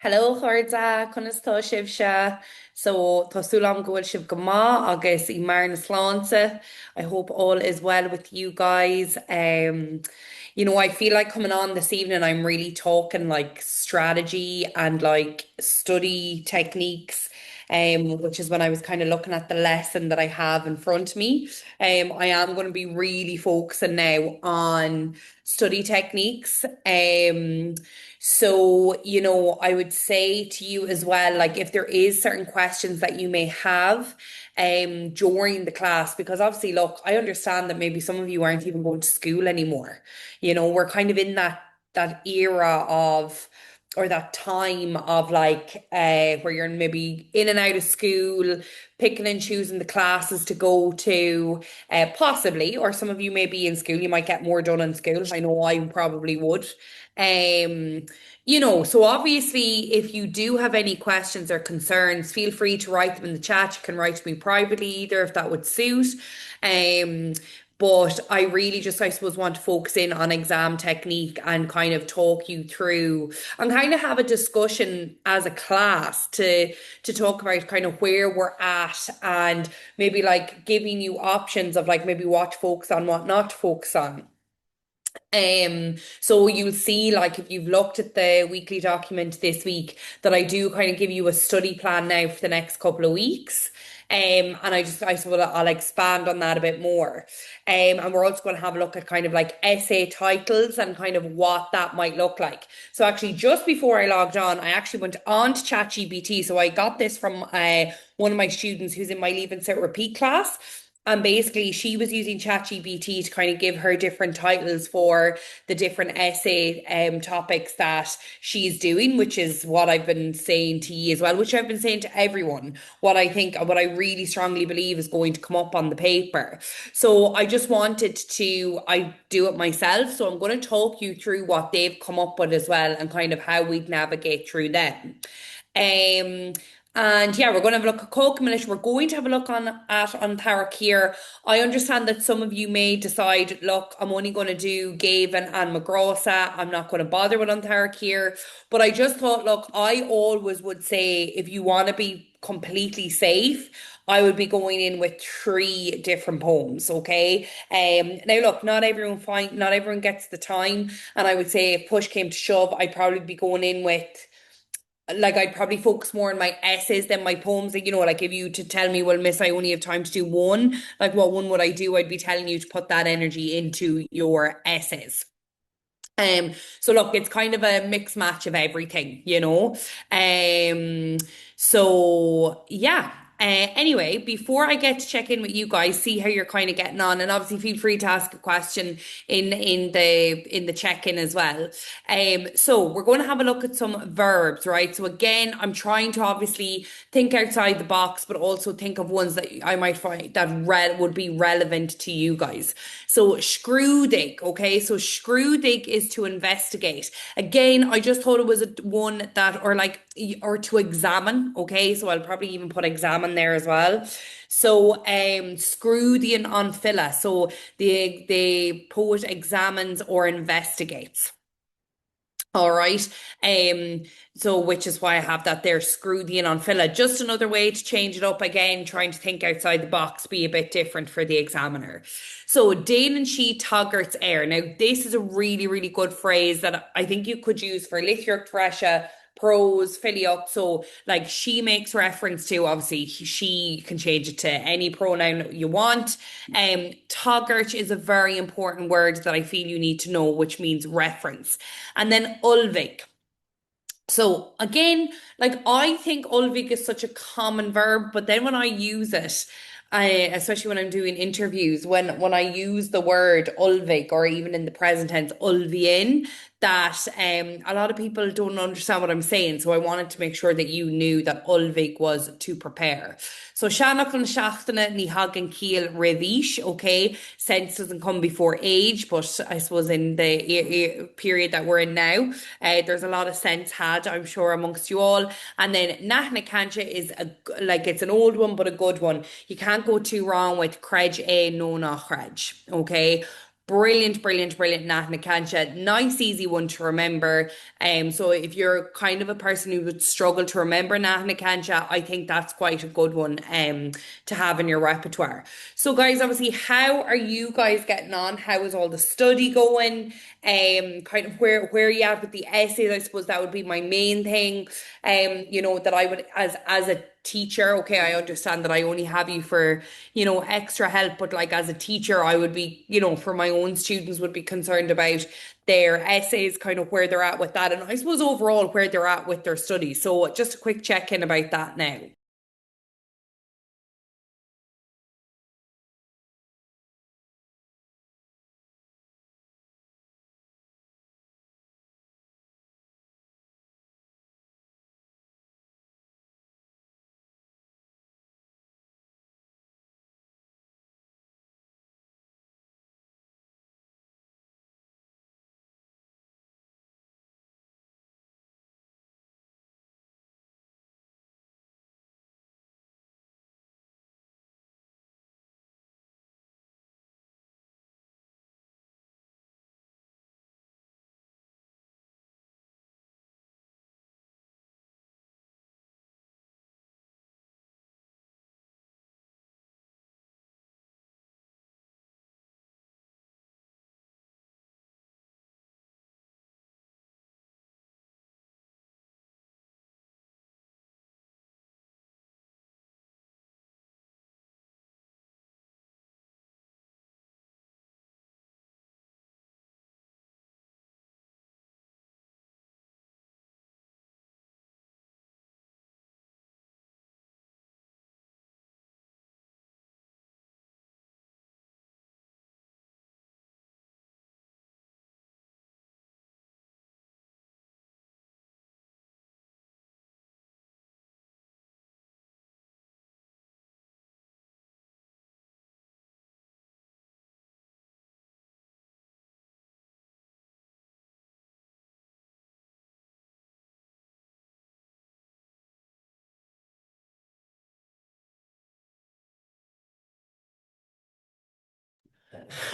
Hello, chuirde chunastá sibh se. So Tásúlam gohfuil sibh go maith agus I mar na sláinte. I hope all is well with you guys. I feel like coming on this evening, I'm really talking like strategy and like study techniques. Which is when I was kind of looking at the lesson that I have in front of me. I am going to be really focusing now on study techniques. I would say to you as well, like if there is certain questions that you may have during the class, because obviously, look, I understand that maybe some of you aren't even going to school anymore. We're kind of in that era of or that time of like where you're maybe in and out of school, picking and choosing the classes to go to, possibly, or some of you may be in school, you might get more done in school. I know I probably would. Um, so obviously, if you do have any questions or concerns, feel free to write them in the chat. You can write to me privately either if that would suit. Um, but I really just, I suppose, want to focus in on exam technique and kind of talk you through and kind of have a discussion as a class to talk about kind of where we're at and maybe like giving you options of like maybe what to focus on, what not to focus on. So you'll see, like, if you've looked at the weekly document this week, that I do kind of give you a study plan now for the next couple of weeks. And I suppose I'll expand on that a bit more. And we're also going to have a look at kind of like essay titles and kind of what that might look like. So actually, just before I logged on, I actually went on to ChatGPT. So I got this from one of my students who's in my Leaving Cert Repeat class. And basically, she was using ChatGPT to kind of give her different titles for the different essay topics that she's doing, which is what I've been saying to you as well, which I've been saying to everyone. What I really strongly believe is going to come up on the paper. So I just wanted I do it myself. So I'm going to talk you through what they've come up with as well and kind of how we'd navigate through them. Um, and yeah, we're going to have a look at Cocomellish. We're going to have a look on Tarek here. I understand that some of you may decide, look, I'm only going to do Gavin and McGrossa. I'm not going to bother with Tarek here. But I just thought, look, I always would say if you want to be completely safe, I would be going in with three different poems, okay? Now look, not everyone gets the time, and I would say if push came to shove, I'd probably be going in with like I'd probably focus more on my essays than my poems. Like, like if you to tell me, well, miss, I only have time to do one, like what one would I do? I'd be telling you to put that energy into your essays. So look, it's kind of a mixed match of everything. So yeah. Anyway, before I get to check in with you guys, see how you're kind of getting on, and obviously feel free to ask a question in the check-in as well. So we're going to have a look at some verbs, right? So again, I'm trying to obviously think outside the box, but also think of ones that I might find that would be relevant to you guys. So screwdig, okay? So screwdig is to investigate. Again, I just thought it was one that, or to examine, okay? So I'll probably even put examine there as well. So scrúdian an fila. So the poet examines or investigates. All right. Um, so which is why I have that there, scrúdian an fila. Just another way to change it up again, trying to think outside the box, be a bit different for the examiner. So Dane and she tuggerts air. Now, this is a really, really good phrase that I think you could use for Lithior Thresha, prose, filioque. So like she makes reference to, obviously she can change it to any pronoun you want. Tuggart is a very important word that I feel you need to know, which means reference. And then ulvig. So again, like I think ulvig is such a common verb, but then when I use it, especially when I'm doing interviews, when I use the word ulvig or even in the present tense ulvian, that a lot of people don't understand what I'm saying. So I wanted to make sure that you knew that ulvig was to prepare. So Shanach and Shachtana ni hagen kiel revish, okay? Sense doesn't come before age, but I suppose in the period that we're in now, there's a lot of sense had, I'm sure, amongst you all. And then Nachna Kancha is like it's an old one, but a good one. You can't go too wrong with Crej A no na Crej, okay? Brilliant, brilliant, brilliant, Nat Nakancha. Nice, easy one to remember. So if you're kind of a person who would struggle to remember Nat Nakancha, I think that's quite a good one to have in your repertoire. So guys, obviously, how are you guys getting on? How is all the study going? Kind of where are you at with the essays? I suppose that would be my main thing. That I would as a teacher, okay, I understand that I only have you for, extra help, but like as a teacher, I would be, for my own students would be concerned about their essays, kind of where they're at with that, and I suppose overall where they're at with their studies. So just a quick check in about that now.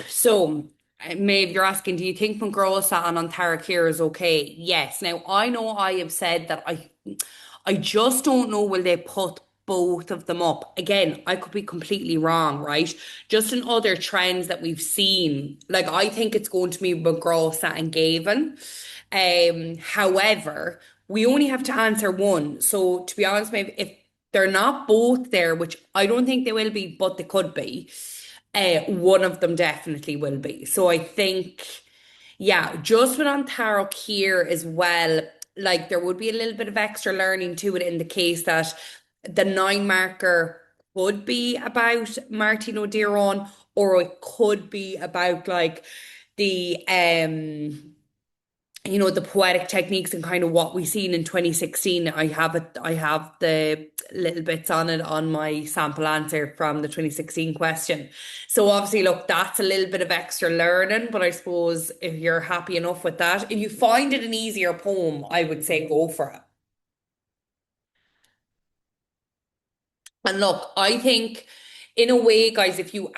So, Maeve, you're asking, do you think Mongrosa and Antarakir is okay? Yes. Now, I know I have said that I just don't know will they put both of them up. Again, I could be completely wrong, right? Just in other trends that we've seen, like I think it's going to be Mongrosa and Gavin. However, we only have to answer one. So, to be honest, maybe if they're not both there, which I don't think they will be, but they could be. One of them definitely will be. So I think, yeah, just with Antaro here as well, like there would be a little bit of extra learning to it in the case that the 9 marker could be about Martin O'Dearón, or it could be about like the the poetic techniques and kind of what we seen in 2016. I have the little bits on it on my sample answer from the 2016 question. So obviously, look, that's a little bit of extra learning, but I suppose if you're happy enough with that, if you find it an easier poem, I would say go for it. And look, I think in a way, guys, if you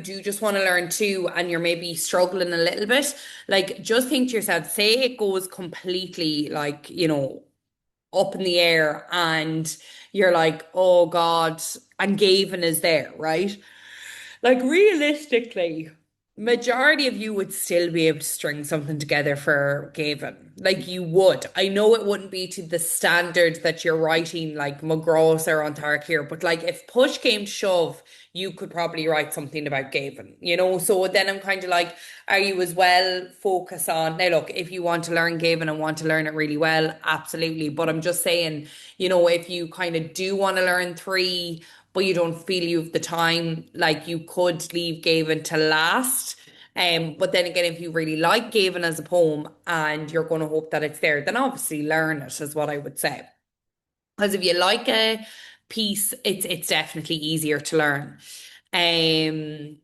do just want to learn too, and you're maybe struggling a little bit, like just think to yourself, say it goes completely like, up in the air and you're like, oh God, and Gavin is there, right? Like realistically, majority of you would still be able to string something together for Gavin. Like you would. I know it wouldn't be to the standard that you're writing like McGraw or on Tarek here, but like if push came to shove, you could probably write something about Gavin. So then I'm kind of like, are you as well focus on now look, if you want to learn Gavin and want to learn it really well, absolutely. But I'm just saying, if you kind of do want to learn three but you don't feel you have the time, like you could leave Gavin to last. But then again, if you really like Gavin as a poem and you're going to hope that it's there, then obviously learn it, is what I would say. Because if you like a piece, it's definitely easier to learn. Um,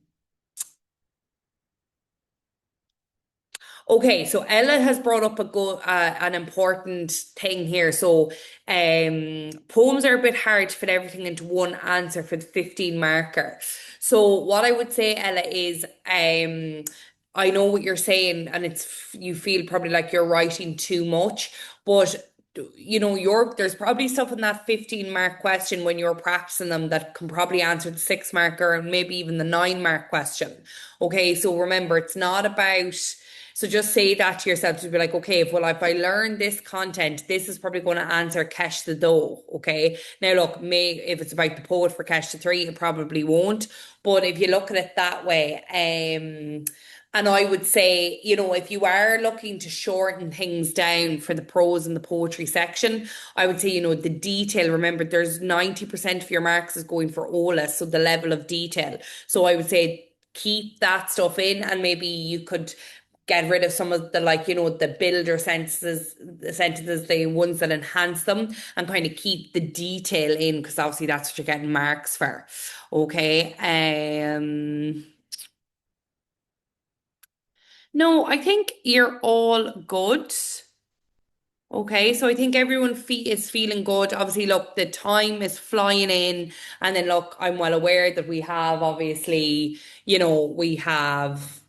Okay, so Ella has brought up an important thing here. So, poems are a bit hard to fit everything into one answer for the 15 marker. So, what I would say, Ella, is I know what you're saying, and you feel probably like you're writing too much, but there's probably stuff in that 15 mark question when you're practicing them that can probably answer the 6 marker and maybe even the 9 mark question. Okay, so remember, it's not about. So just say that to yourself to be like, okay, if I learn this content, this is probably going to answer Kesh the Do. Okay. Now look, if it's about the poet for Kesh the Three, it probably won't. But if you look at it that way, and I would say, if you are looking to shorten things down for the prose and the poetry section, I would say, the detail. Remember, there's 90% of your marks is going for Ola, so the level of detail. So I would say keep that stuff in, and maybe you could get rid of some of the, like, the builder sentences, the ones that enhance them, and kind of keep the detail in, because obviously that's what you're getting marks for. Okay. No, I think you're all good. Okay, so I think everyone is feeling good. Obviously, look, the time is flying in, and then look, I'm well aware that we have, obviously, we have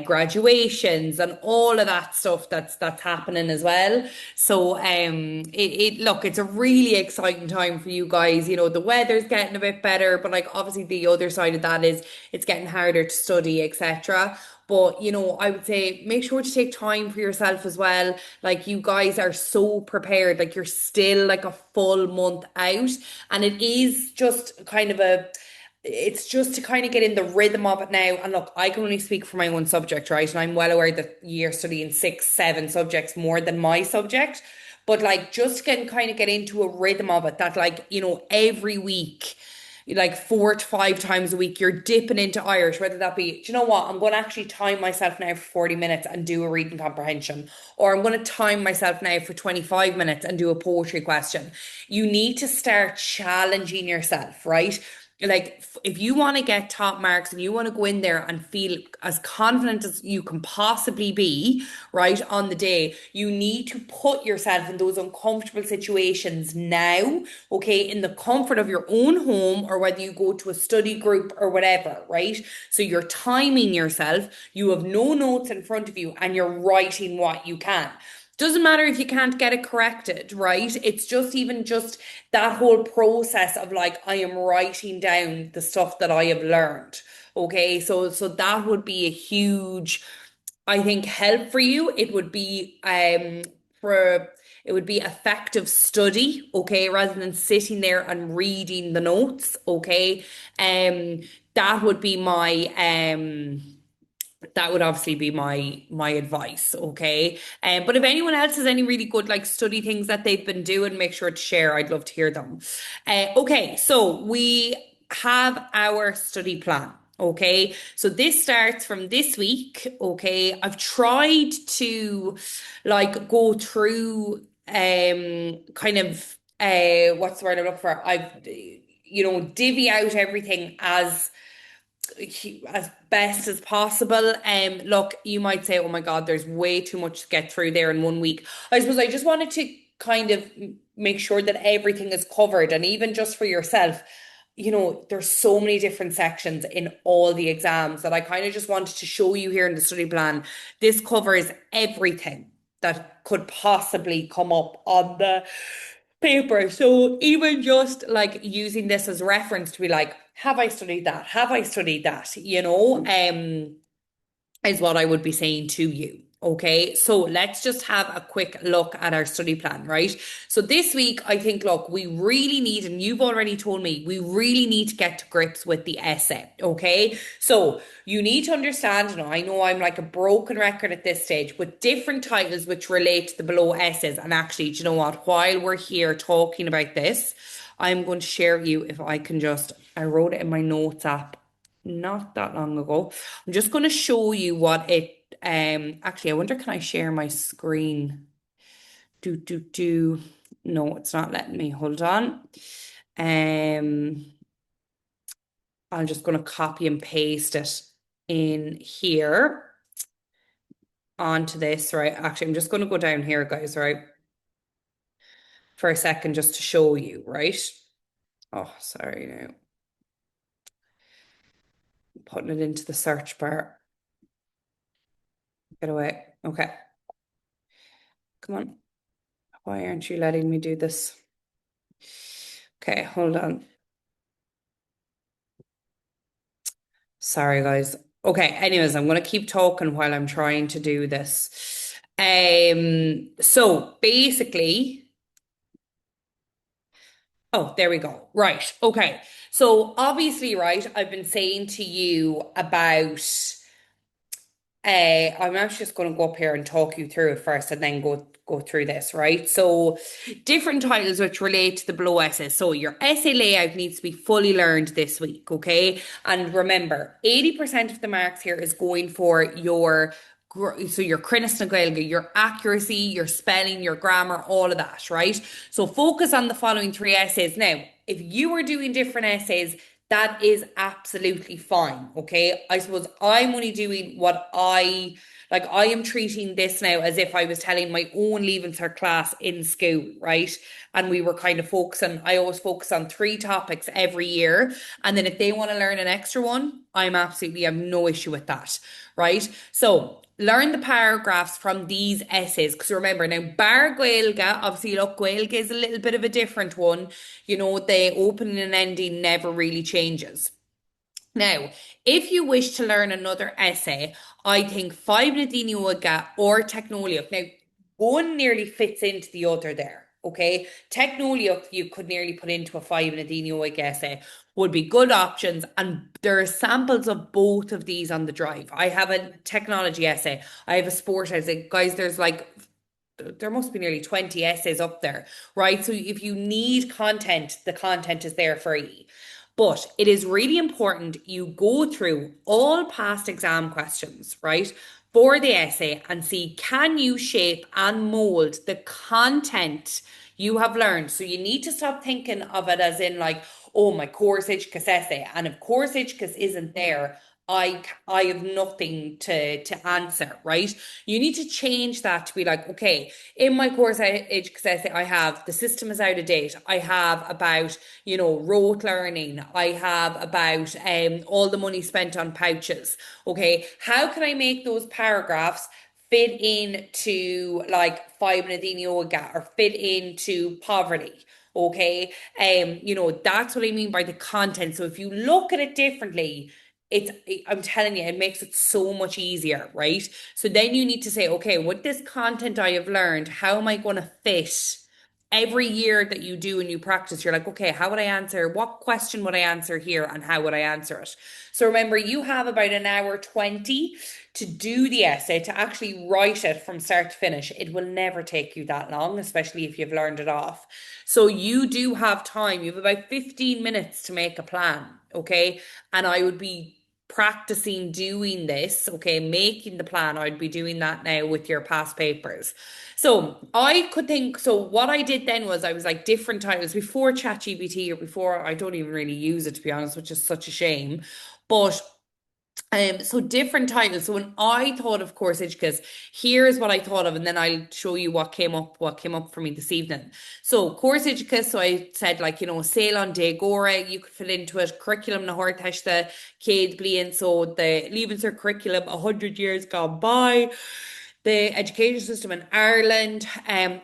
graduations and all of that stuff that's happening as well. So look, it's a really exciting time for you guys. The weather's getting a bit better, but like obviously the other side of that is it's getting harder to study, etc. But I would say make sure to take time for yourself as well. Like, you guys are so prepared, like you're still like a full month out, and it's just to kind of get in the rhythm of it now. And look, I can only speak for my own subject, right? And I'm well aware that you're studying 6, 7 subjects more than my subject. But like, just get into a rhythm of it, that like, every week, like 4 to 5 times a week, you're dipping into Irish, whether that be, do you know what? I'm going to actually time myself now for 40 minutes and do a reading comprehension, or I'm going to time myself now for 25 minutes and do a poetry question. You need to start challenging yourself, right? Like, if you want to get top marks and you want to go in there and feel as confident as you can possibly be, right, on the day, you need to put yourself in those uncomfortable situations now, okay, in the comfort of your own home, or whether you go to a study group or whatever, right? So you're timing yourself, you have no notes in front of you, and you're writing what you can. Doesn't matter if you can't get it corrected, right? It's just that whole process of like, I am writing down the stuff that I have learned. Okay, so that would be a huge, I think, help for you. For it would be effective study, okay, rather than sitting there and reading the notes, okay. That would be my that would obviously be my advice, okay. But if anyone else has any really good like study things that they've been doing, make sure to share. I'd love to hear them. Okay, so we have our study plan. Okay, so this starts from this week. Okay, I've tried to like go through kind of what's the word I'm looking for? I've divvy out everything as best as possible. Look, you might say, oh my God, there's way too much to get through there in one week. I suppose I just wanted to kind of make sure that everything is covered. And even just for yourself, there's so many different sections in all the exams that I kind of just wanted to show you here in the study plan. This covers everything that could possibly come up on the paper. So even just like using this as reference to be like, have I studied that? Have I studied that? Is what I would be saying to you. Okay, so let's just have a quick look at our study plan, right? So this week, I think, look, we really need, and you've already told me, we really need to get to grips with the essay. Okay, so you need to understand, and I know I'm like a broken record at this stage, with different titles which relate to the below essays. And actually, do you know what? While we're here talking about this, I'm going to share with you, if I can just, I wrote it in my notes app not that long ago. I'm just going to show you what it actually, I wonder, can I share my screen? Do no, it's not letting me. Hold on. Um I'm just going to copy and paste it in here onto this, right? Actually, I'm just going to go down here, guys, right? For a second just to show you, right? Oh, sorry now. Putting it into the search bar. Get away. Okay, come on. Why aren't you letting me do this? Okay, hold on. Sorry, guys. Okay, anyways, I'm gonna keep talking while I'm trying to do this. So basically, oh, there we go. Right. Okay. So obviously, right, I've been saying to you about I'm actually just going to go up here and talk you through it first and then go through this, right? So different titles which relate to the below essays. So your essay layout needs to be fully learned this week, okay? And remember, 80% of the marks here is going for so your Crinnis na Gaeilge, your accuracy, your spelling, your grammar, all of that, right? So focus on the following three essays. Now, if you are doing different essays, that is absolutely fine. Okay. I suppose I'm only doing what I am treating this now as if I was telling my own Leaving Cert class in school, right? And we were kind of focusing, I always focus on three topics every year. And then if they want to learn an extra one, have no issue with that, right? So learn the paragraphs from these essays. Because remember, now Bar Gaeilge, obviously, look, Gaeilge is a little bit of a different one. You know, the opening and ending never really changes. Now, if you wish to learn another essay, I think Five Nadine Yoga or Technoliac. Now, one nearly fits into the other there. Okay, Technoliac you could nearly put into a Five Nadine Yoga essay would be good options, and there are samples of both of these on the drive. I have a technology essay, I have a sport essay, guys. There must be nearly 20 essays up there, right? So if you need content, the content is there for you. But it is really important you go through all past exam questions, right? For the essay and see, can you shape and mold the content you have learned? So you need to stop thinking of it as in like, oh, my course HCAS essay. And if course HCAS isn't there, I have nothing to answer, right? You need to change that to be like, okay, in my course HCAS I have the system is out of date. I have about, rote learning. I have about all the money spent on pouches. Okay, how can I make those paragraphs fit into like Five Nadine Yoga or fit into poverty? Okay, that's what I mean by the content. So if you look at it differently, it's I'm telling you, it makes it so much easier, right? So then you need to say, okay, with this content I have learned, how am I going to fit every year that you do and you practice? You're like, okay, how would I answer? What question would I answer here and how would I answer it? So remember, you have about an hour 20 to do the essay, to actually write it from start to finish. It will never take you that long, especially if you've learned it off. So you do have time. You have about 15 minutes to make a plan, okay? And I would be practicing doing this, okay, making the plan. I'd be doing that now with your past papers. So I could think, so what I did then was I was like different titles before ChatGPT, or before, I don't even really use it to be honest, which is such a shame. But so different titles. So when I thought of course because here's what I thought of, and then I'll show you what came up for me this evening. So course educus, so I said like, Sail on Day Gora, you could fit into it, curriculum na hortesta, Cade Blian, so the Leaving Cert curriculum 100 years gone by. The education system in Ireland,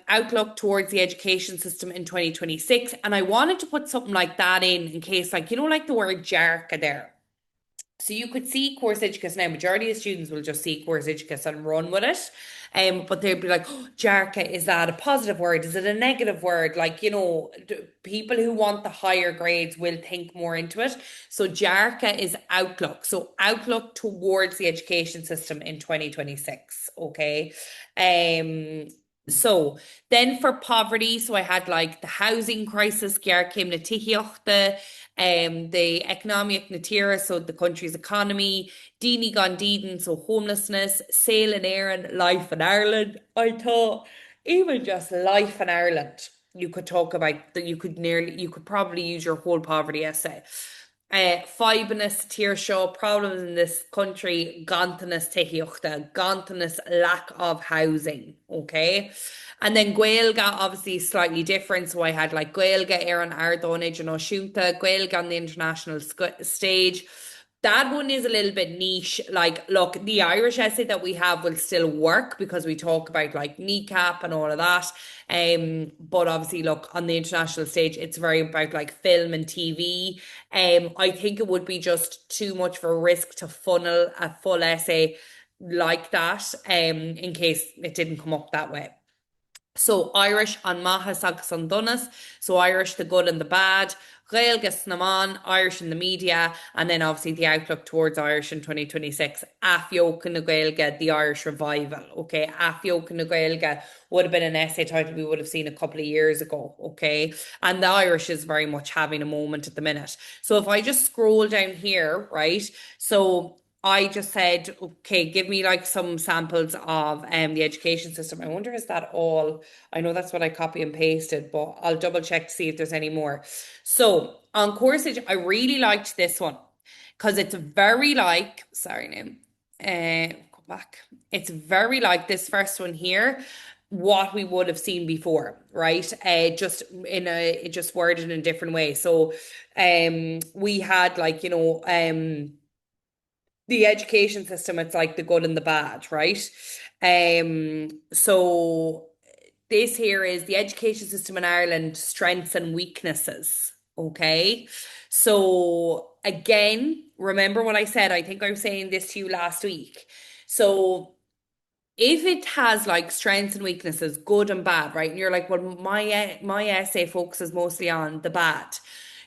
outlook towards the education system in 2026. And I wanted to put something like that in case, like, like the word JARCA there. So you could see course educus now. Majority of students will just see course educus and run with it. But they'd be like, oh, JARCA, is that a positive word? Is it a negative word? Like, people who want the higher grades will think more into it. So JARCA is outlook. So outlook towards the education system in 2026. Okay. So then for poverty, so I had like the housing crisis, Gear came na Tihiochta, the economic natira, so the country's economy, Dini Gondiden, so homelessness, Sail in Éireann, life in Ireland. I thought even just life in Ireland, you could talk about that. You could probably use your whole poverty essay. Fibeness, tear show, problems in this country, gantanus tehiuchta, gantanus lack of housing. Okay. And then Gaelga obviously is slightly different. So I had like Gaelga, Aaron Ardonage and Oshunta, Gaelga on the international stage, that one is a little bit niche. Like, look, the Irish essay that we have will still work because we talk about like kneecap and all of that. But obviously, look, on the international stage, it's very about like film and TV. I think it would be just too much of a risk to funnel a full essay like that, in case it didn't come up that way. So Irish an maithas agus an donas, so Irish the good and the bad, Gaeilge snaman, Irish in the media, and then obviously the outlook towards Irish in 2026. Afioc na Gaeilge, the Irish revival. Okay, Afioc na Gaeilge would have been an essay title we would have seen a couple of years ago. Okay, and the Irish is very much having a moment at the minute. So if I just scroll down here, right, so I just said, okay, give me like some samples of the education system. I wonder, is that all? I know that's what I copy and pasted, but I'll double check to see if there's any more. So on Coursage, I really liked this one because it's very like, sorry, name, go back. It's very like this first one here, what we would have seen before, right? Just in a, just worded in a different way. So, we had like, the education system, it's like the good and the bad, right? So this here is the education system in Ireland, strengths and weaknesses. Okay. So again, remember what I said? I think I was saying this to you last week. So if it has like strengths and weaknesses, good and bad, right? And you're like, well, my essay focuses mostly on the bad.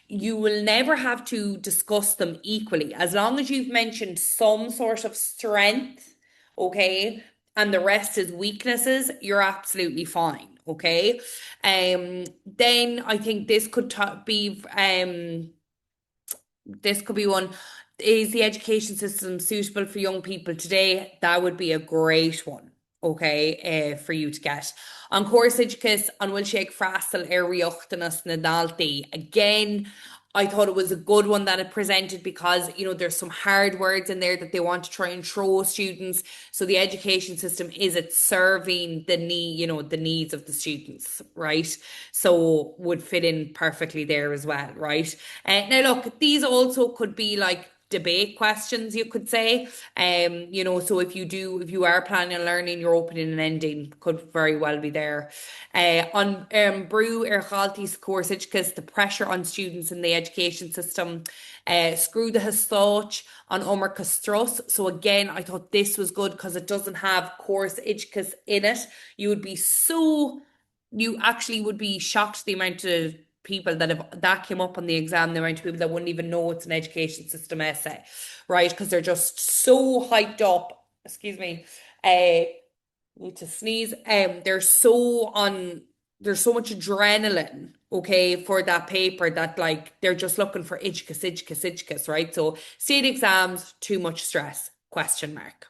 You will never have to discuss them equally. As long as you've mentioned some sort of strength, okay, and the rest is weaknesses, you're absolutely fine. Okay. Then I think this could be one. Is the education system suitable for young people today? That would be a great one, okay, for you to get. On Coursageicus, on Will Shake Frassel, Eriochtanas Nadalti. Again, I thought it was a good one that it presented because, there's some hard words in there that they want to try and throw students. So the education system, is it serving the needs of the students, right? So would fit in perfectly there as well, right? Now look, these also could be like debate questions, you could say. So if you are planning on learning, your opening and ending could very well be there. On Brew Erchalti's course, because the pressure on students in the education system, Screw the Histach on Omer Castros. So again, I thought this was good because it doesn't have course Ichkas in it. You actually would be shocked the amount of people that came up on the exam, the amount of people that wouldn't even know it's an education system essay, right? Because they're just so hyped up. Excuse me. Need to sneeze. There's so much adrenaline, okay, for that paper that like they're just looking for ijkas, right? So state exams, too much stress, question mark.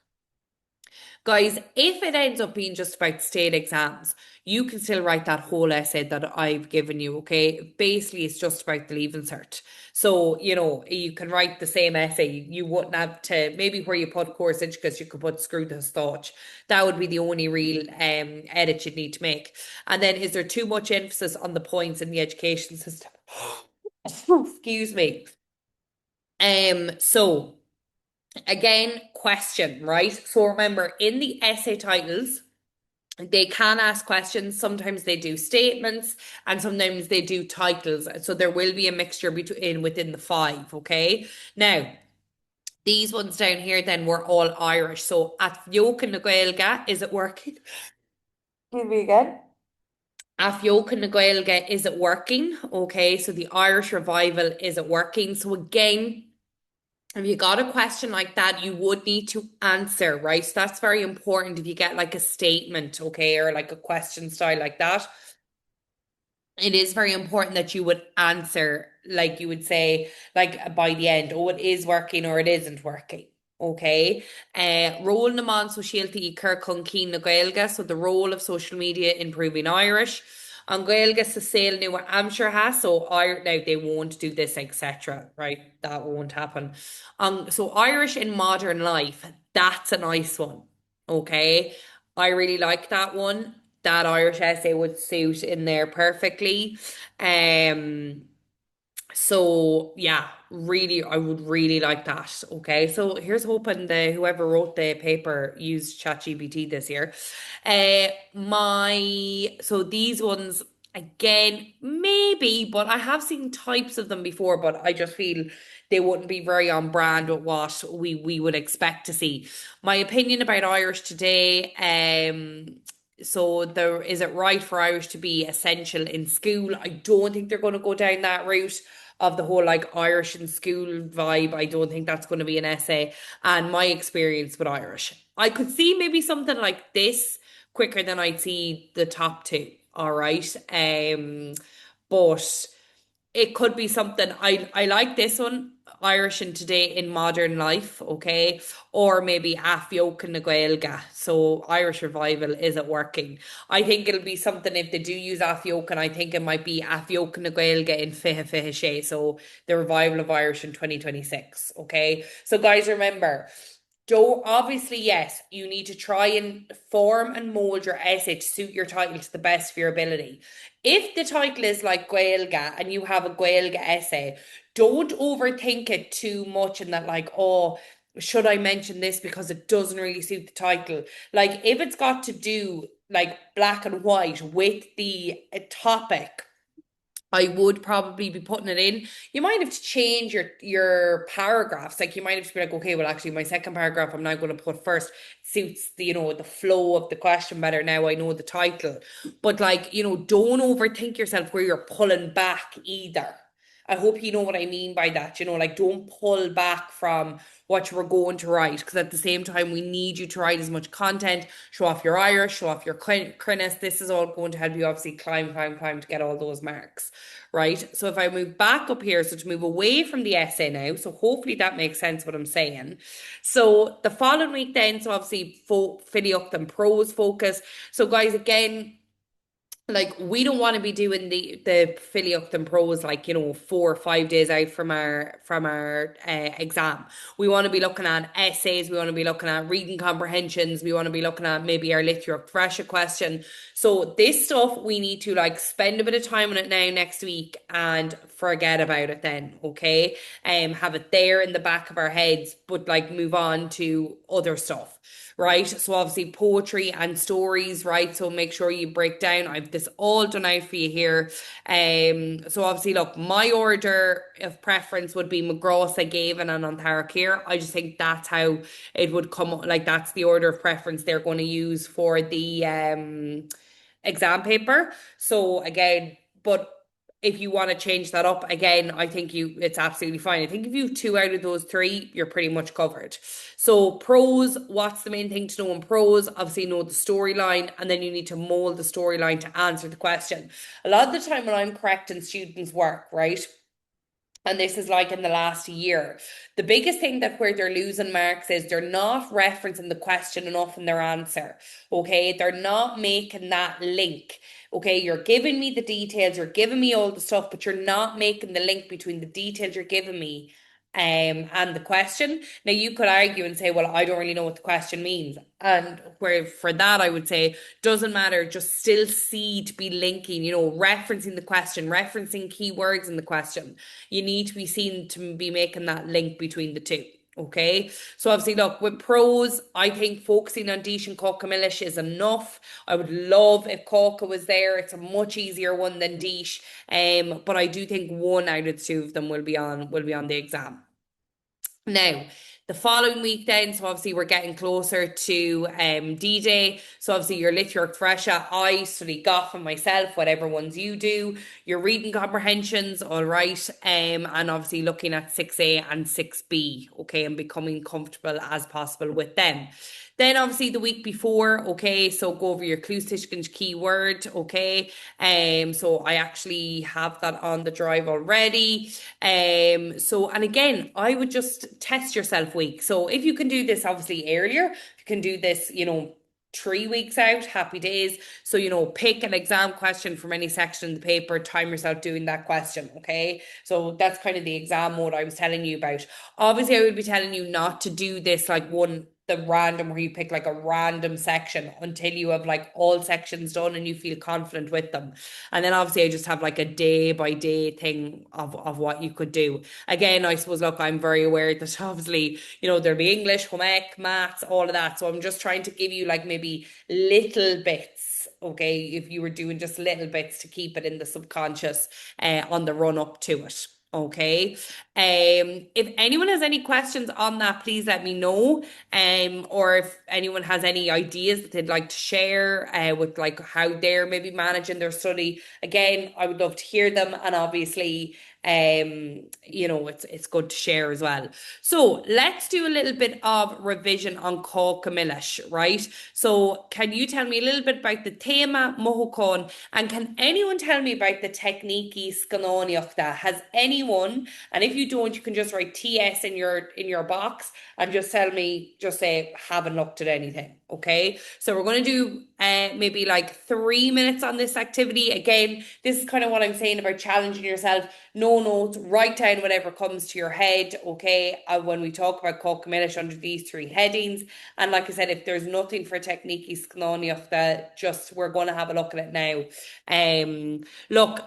Guys, if it ends up being just about state exams, you can still write that whole essay that I've given you, okay? Basically, it's just about the Leaving Cert. So, you can write the same essay. You wouldn't have to, maybe where you put Courage, because you could put Screw this thought. That would be the only real edit you'd need to make. And then, is there too much emphasis on the points in the education system? Excuse me. So again, question, right? So remember, in the essay titles, they can ask questions. Sometimes they do statements and sometimes they do titles. So there will be a mixture within the five, okay? Now, these ones down here then were all Irish. So at Fiocan na Gaeilge, is it working? Give me again. At Fiocan na Gaeilge, is it working? Okay, so the Irish revival, is it working? So again, if you got a question like that, you would need to answer, right? So that's very important if you get like a statement, okay, or like a question style like that. It is very important that you would answer, like you would say, like by the end, oh, it is working or it isn't working. Okay. Role na man socialty I cur chun cín na Gaeilge, so the role of social media improving Irish. An Gaeilge sa sail nu Amshire has, so now they won't do this, etc. Right? That won't happen. So Irish in modern life, that's a nice one. Okay. I really like that one. That Irish essay would suit in there perfectly. So yeah, really, I would really like that. Okay, so here's hoping the whoever wrote the paper used ChatGPT this year. My so these ones again, maybe, but I have seen types of them before, but I just feel they wouldn't be very on brand with what we would expect to see. My opinion about Irish today, so there is it right for Irish to be essential in school? I don't think they're going to go down that route of the whole like Irish in school vibe. I don't think that's going to be an essay. And my experience with Irish, I could see maybe something like this quicker than I'd see the top two. All right. But it could be something I like this one, Irish in today in modern life, okay? Or maybe Afioc na Gaelga. So Irish revival, is it working? I think it'll be something if they do use Afioc, and I think it might be Afioc na Gaelga in Fiche Fiche Sé. So the revival of Irish in 2026, okay? So guys, remember, don't obviously, yes, you need to try and form and mold your essay to suit your title to the best of your ability. If the title is like Gaelga and you have a Gaelga essay, don't overthink it too much and that like, oh, should I mention this because it doesn't really suit the title? Like if it's got to do like black and white with the topic, I would probably be putting it in. You might have to change your paragraphs. Like you might have to be like, okay, well, actually, my second paragraph I'm now going to put first suits the the flow of the question better. Now I know the title, but like don't overthink yourself where you're pulling back either. I hope you know what I mean by that. Like don't pull back from what you were going to write because at the same time we need you to write as much content, show off your Irish, show off your criness. This is all going to help you obviously climb to get all those marks, right? So if I move back up here, so to move away from the essay now, so hopefully that makes sense what I'm saying. So the following week then, so obviously filly up them prose focus. So guys, again, like we don't want to be doing the filly up and pros like 4 or 5 days out from our exam. We want to be looking at essays, we want to be looking at reading comprehensions, we want to be looking at maybe our literature fresher question. So this stuff we need to like spend a bit of time on it now next week and forget about it then, okay? Have it there in the back of our heads, but like move on to other stuff, right? So obviously poetry and stories, right? So make sure you break down. I've this all done out for you here. So obviously, look, my order of preference would be McGraw, Gavin, and Antara Keir. I just think that's how it would come. Like that's the order of preference they're going to use for the exam paper. So again, but if you want to change that up again, I think it's absolutely fine. I think if you have two out of those three, you're pretty much covered. So prose, what's the main thing to know in prose? Obviously know the storyline, and then you need to mold the storyline to answer the question. A lot of the time when I'm correcting students' work, right? And this is like in the last year. The biggest thing that where they're losing marks is they're not referencing the question enough in their answer. Okay. They're not making that link. Okay. You're giving me the details, you're giving me all the stuff, but you're not making the link between the details you're giving me and the question. Now you could argue and say, well, I don't really know what the question means. And where for that I would say doesn't matter, just still see to be linking, referencing the question, referencing keywords in the question. You need to be seen to be making that link between the two. Okay, so obviously, look, with prose, I think focusing on Dish and Coca Milish is enough. I would love if Coca was there. It's a much easier one than Dish. But I do think one out of the two of them will be on the exam. Now, the following week then, so obviously we're getting closer to D-Day. So obviously your literature fresher, I study Goff and myself, whatever ones you do, your reading comprehensions, all right, and obviously looking at 6A and 6B, okay, and becoming comfortable as possible with them. Then obviously the week before, okay, so go over your Clustishkin's keyword, okay. So I actually have that on the drive already. So and again, I would just test yourself week. So if you can do this obviously earlier, you can do this, 3 weeks out, happy days. So, pick an exam question from any section in the paper, time yourself doing that question, okay? So that's kind of the exam mode I was telling you about. Obviously, I would be telling you not to do this like one the random where you pick like a random section until you have like all sections done and you feel confident with them. And then obviously I just have like a day by day thing of what you could do. Again, I suppose, look, I'm very aware that obviously, there'll be English, home ec, maths, all of that. So I'm just trying to give you like maybe little bits. Okay, if you were doing just little bits to keep it in the subconscious on the run up to it. Okay. If anyone has any questions on that, please let me know. Or if anyone has any ideas that they'd like to share with like how they're maybe managing their study, again, I would love to hear them. And obviously, it's good to share as well. So let's do a little bit of revision on Comillish, right? So can you tell me a little bit about the tema Mohocon, and can anyone tell me about the technique Scanoniachta? Has anyone, and if you don't, you can just write TS in your box and just tell me, just say, haven't looked at anything. Okay. So we're going to do maybe like 3 minutes on this activity. Again, this is kind of what I'm saying about challenging yourself. No notes, write down whatever comes to your head. Okay. When we talk about Comillish under these three headings. And like I said, if there's nothing for technique Scanoniachta, just we're going to have a look at it now. Look,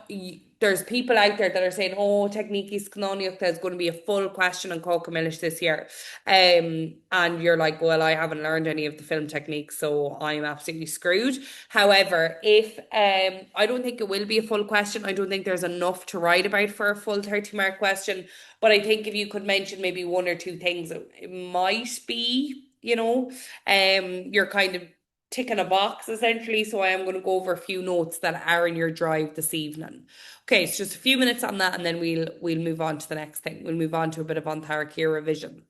there's people out there that are saying, oh, technique Scanoniachta is going to be a full question on Comillish this year. And you're like, well, I haven't learned any of the film techniques, so I'm absolutely screwed. However, if I don't think it will be a full question. I don't think there's enough to write about for a full 30-mark question. But I think if you could mention maybe one or two things, it might be, you're kind of ticking a box essentially. So I am going to go over a few notes that are in your drive this evening. Okay, so just a few minutes on that, and then we'll move on to the next thing. We'll move on to a bit of Antharachy revision.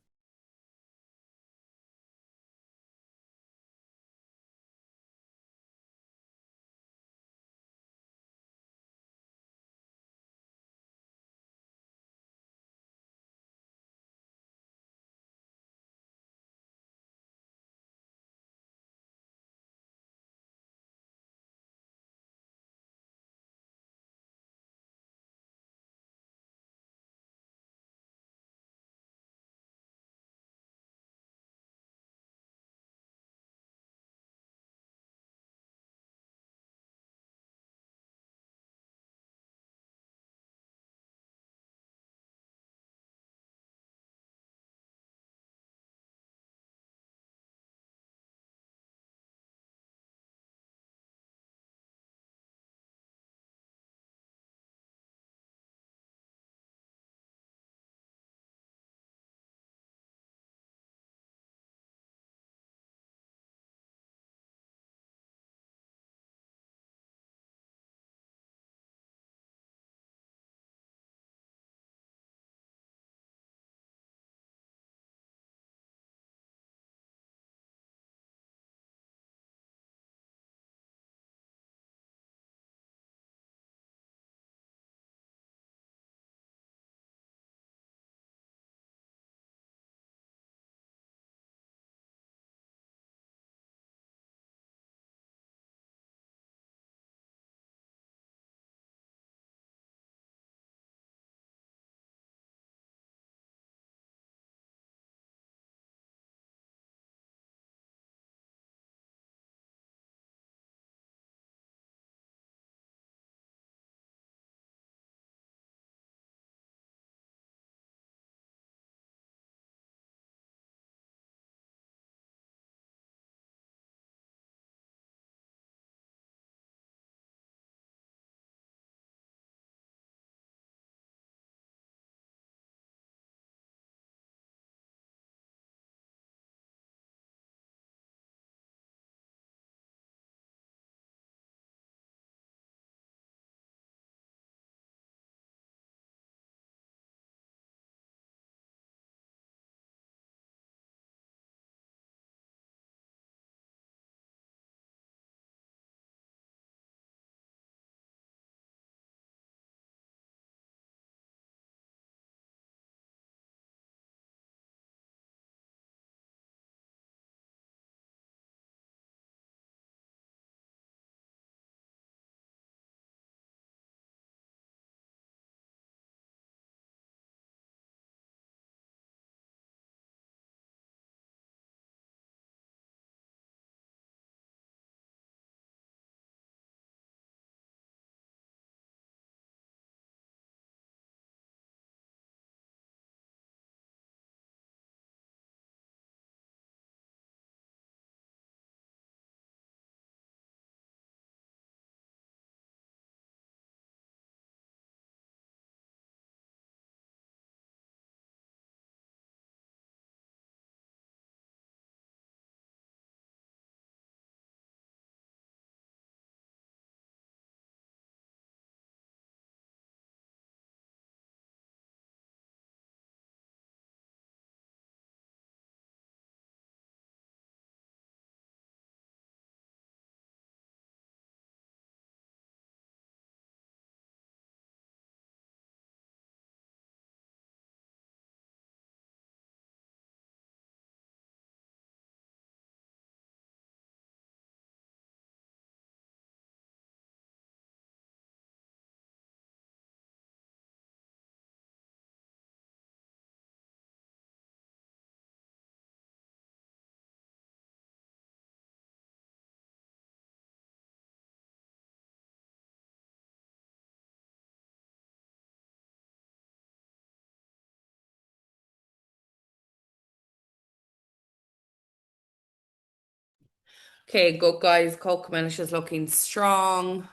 Okay, good guys. Cocomellish is looking strong.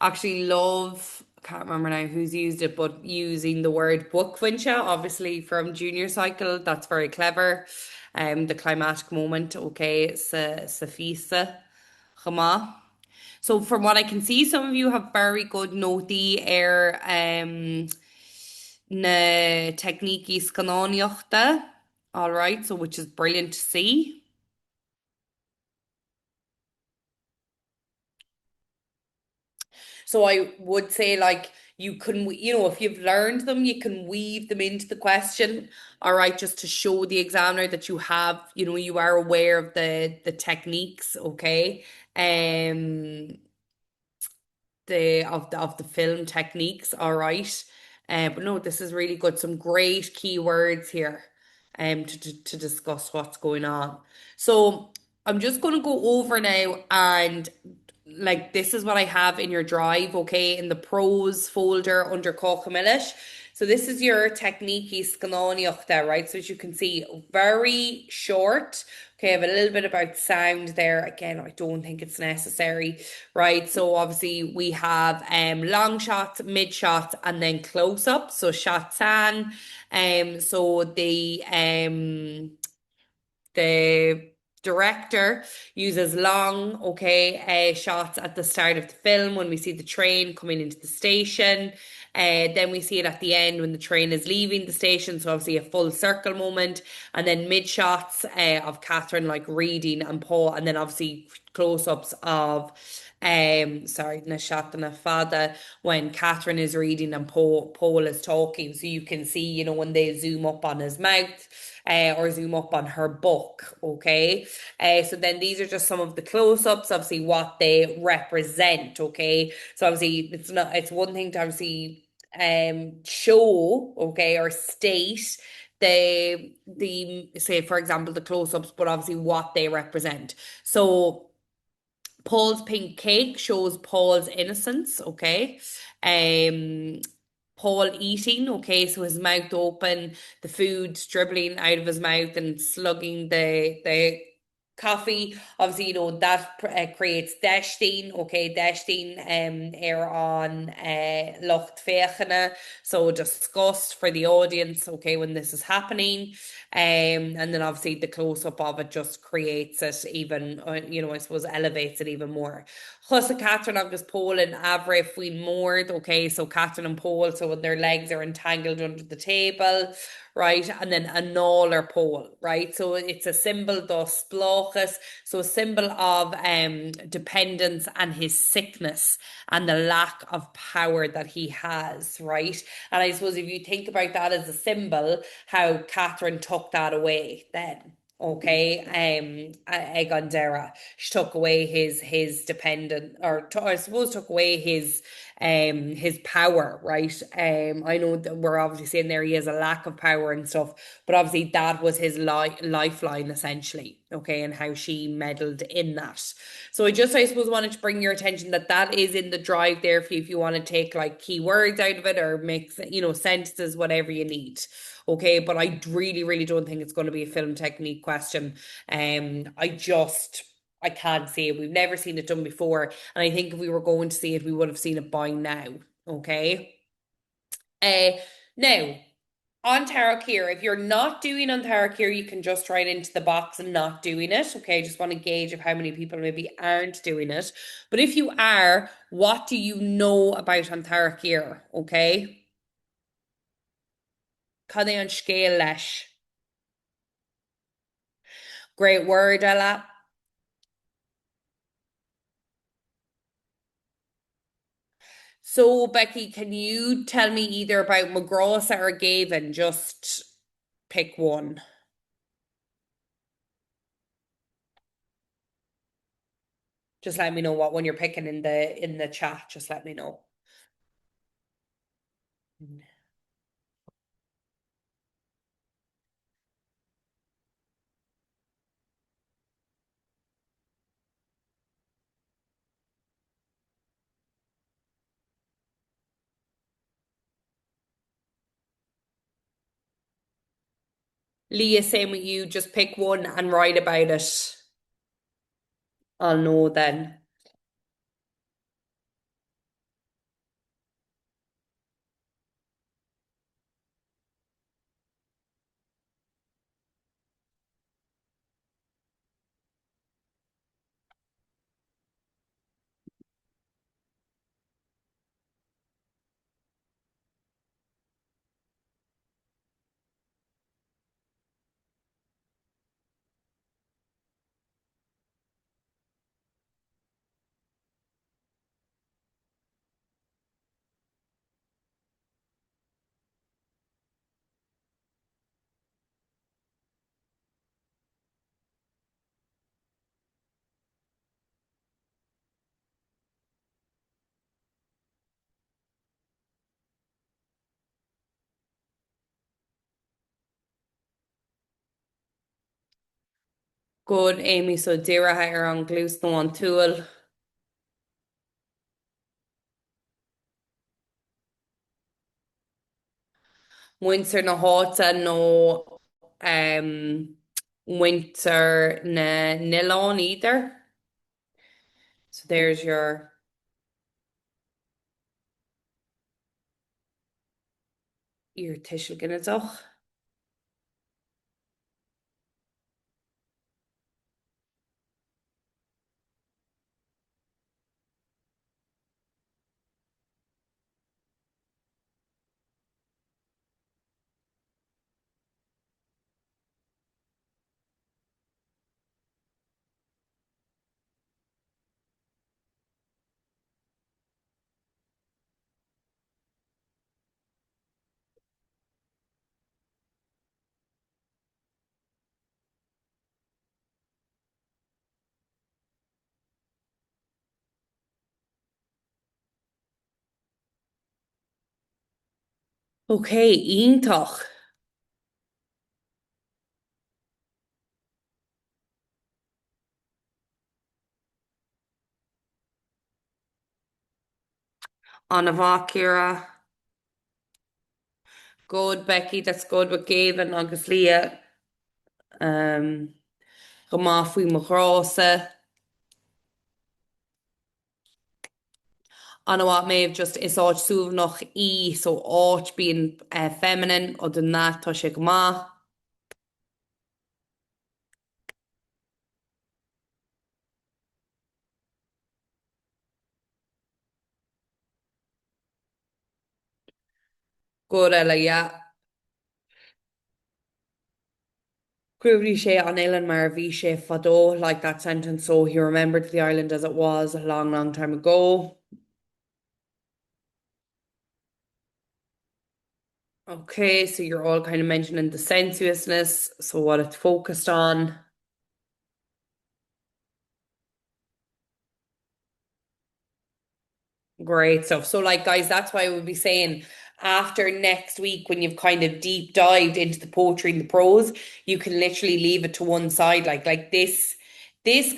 Actually, love, I can't remember now who's used it, but using the word bookvincha, obviously from junior cycle, that's very clever. The climatic moment, okay, sa fisa, chama. So from what I can see, some of you have very good noti air na technique scanoniochta. All right, so which is brilliant to see. So I would say like you can, if you've learned them, you can weave them into the question, all right, just to show the examiner that you have, you are aware of the techniques, okay? Um of the film techniques, all right. But no, this is really good. Some great keywords here to discuss what's going on. So I'm just gonna go over now and like this is what I have in your drive, okay, in the pros folder under Cócamillis. So this is your technique scanóniochta, right? So as you can see, very short. Okay, I have a little bit about sound there. Again, I don't think it's necessary, right? So obviously we have long shots, mid shots, and then close ups. So shots on. So the director uses long, okay, shots at the start of the film when we see the train coming into the station. Then we see it at the end when the train is leaving the station, so obviously a full circle moment, and then mid shots of Catherine like reading and Paul, and then obviously close ups of sorry, na shot na fada when Catherine is reading and Paul is talking, so you can see, when they zoom up on his mouth or zoom up on her book. Okay. So then these are just some of the close ups, obviously, what they represent. Okay. So obviously, it's one thing to obviously show, okay, or state the say for example the close-ups, but obviously what they represent. So Paul's pink cake shows Paul's innocence, okay? Um Paul eating, okay, so his mouth open, the food dribbling out of his mouth and slugging the coffee. Obviously, that creates dashting, okay, dashting air on lucht fechene, so disgust for the audience, okay, when this is happening. And then obviously the close up of it just creates it even, I suppose elevates it even more. Chusa Catherine agus Paul and Avra Fuin Mord, okay, so Catherine and Paul, so when their legs are entangled under the table, right, and then a null or pole, right, so it's a symbol dos blochus, so a symbol of dependence and his sickness and the lack of power that he has, right, and I suppose if you think about that as a symbol, how Catherine took that away then. Okay, Egon Dara, she took away his dependent, or I suppose took away his power, right? I know that we're obviously saying there he has a lack of power and stuff, but obviously that was his lifeline essentially, okay, and how she meddled in that. So I suppose wanted to bring your attention that that is in the drive there for you if you want to take like keywords out of it or make sentences, whatever you need. Okay, but I really, really don't think it's going to be a film technique question. I can't see it. We've never seen it done before. And I think if we were going to see it, we would have seen it by now. Okay. Uh Now on Tarot if you're not doing on Tarot you can just write into the box and not doing it. Okay. Just want to gauge of how many people maybe aren't doing it. But if you are, what do you know about an Tarot? Okay. Can they on scale lesh? Great word, Ella. So, Becky, can you tell me either about McGraw or Gavin? Just pick one. Just let me know what one you're picking in the chat. Just let me know. Leah, same with you. Just pick one and write about it. I'll know then. Good, Amy, so Dira ar an glús nó an túil. Winter na háta nó winter na nylon either. So there's your tissue gynadach. Okay, ítach. On a bhá good Becky, that's good with Gavin agus Leah. Um, go má faoi mo chrása. An what may have just is áit suamh nach í, so áit being feminine, or than that, tá sé go má. Good eile, yeah. Grúni sé an Ilan mar bhí sé fadó, like that sentence, so he remembered the island as it was a long, long time ago. Okay, so you're all kind of mentioning the sensuousness, so what it's focused on. Great stuff. So, like, guys, that's why I would be saying after next week, when you've kind of deep dived into the poetry and the prose, you can literally leave it to one side. Like this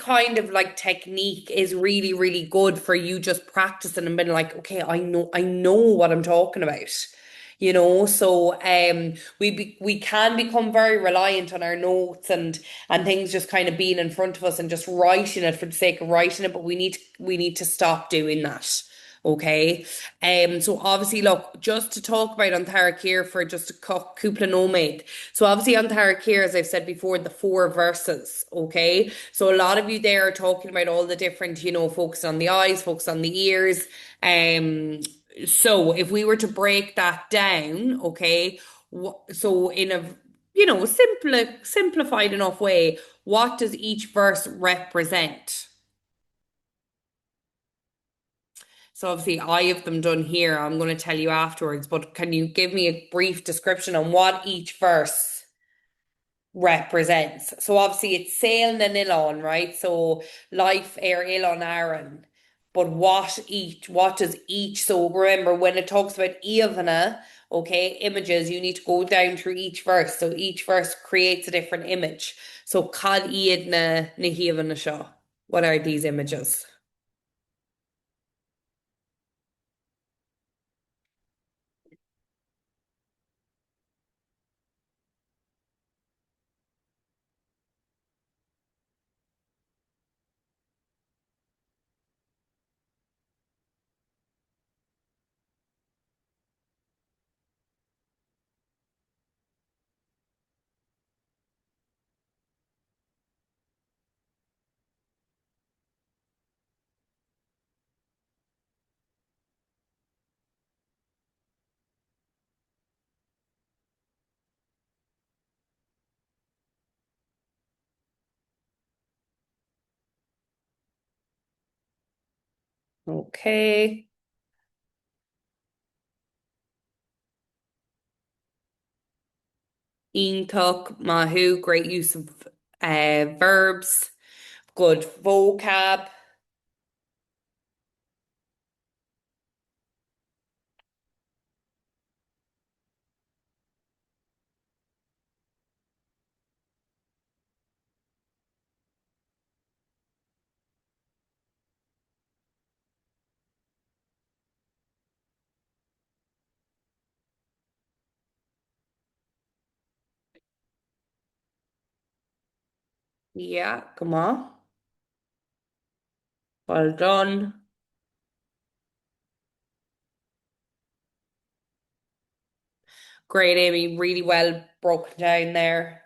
kind of like technique is really, really good for you just practicing and being like, okay, I know what I'm talking about. So we can become very reliant on our notes and things just kind of being in front of us and just writing it for the sake of writing it, but we need to stop doing that. Okay. So obviously, look, just to talk about on here for just a couple nomade. So obviously on here, as I've said before, the four verses. Okay. So a lot of you there are talking about all the different, focus on the eyes, focus on the ears. So if we were to break that down, okay, so in a simplified enough way, what does each verse represent? So obviously I have them done here. I'm going to tell you afterwards, but can you give me a brief description on what each verse represents? So obviously it's sail na nilon, right? So life air ilon Aaron. But what does each, so remember when it talks about Ivana, okay, images, you need to go down through each verse. So each verse creates a different image. So cad iad na Hivana seo. What are these images? Okay. Iontok, mahu, great use of verbs, good vocab. Yeah, come on. Well done. Great, Amy. Really well broken down there.